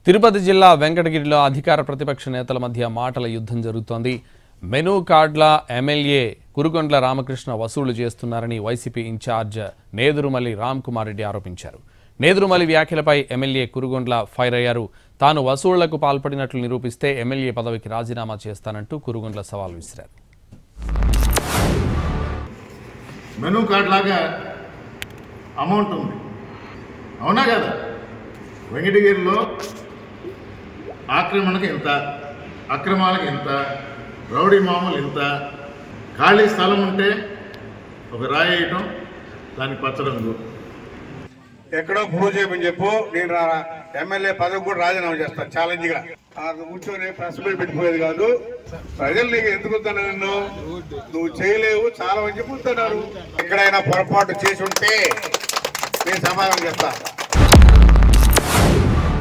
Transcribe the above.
తిరుపతి జిల్లా వెంకటగిరిలో అధికార ప్రతిపక్ష నేతల మధ్య మాటల యుద్ధం జరుగుతోంది. మెనూ కార్డుల ఎమ్మెల్యే కురుగొండ్ల రామకృష్ణ వసూలు చేస్తున్నారని వైసీపీ ఇన్ఛార్జ్ నేదురుమల్లి రామ్కుమార్ రెడ్డి ఆరోపించారు. నేదురుమల్లి వ్యాఖ్యలపై ఎమ్మెల్యే కురుగొండ్ల ఫైర్ అయ్యారు. తాను వసూళ్లకు పాల్పడినట్లు నిరూపిస్తే ఎమ్మెల్యే పదవికి రాజీనామా చేస్తానంటూ కురుగొండ్ల సవాల్ విసిరారు. మెనూ కార్డ్ లాగా అమౌంట్ ఉంది, అవునా కదా? వెంకటగిరిలో ఆక్రమణకు ఎంత, అక్రమాలకు ఎంత, రౌడీ మామూలు ఎంత, ఖాళీ స్థలం ఉంటే ఒక రాయి వేయటం, దానికి పచ్చడంగు ఎక్కడో ప్రూవ్ చేయమని చెప్పు. నేను ఎమ్మెల్యే పదవి కూడా రాజీనామా చేస్తాను ఛాలెంజ్గా. కూర్చొని ప్రెస్ మీట్ పెట్టిపోయేది కాదు. ప్రజలు నీకు ఎందుకు వస్తున్నా, నువ్వు చేయలేవు చాలా మంది చెప్పుతున్నారు. ఎక్కడైనా పొరపాటు చేసి ఉంటే నేను సమాధానం చెప్తా.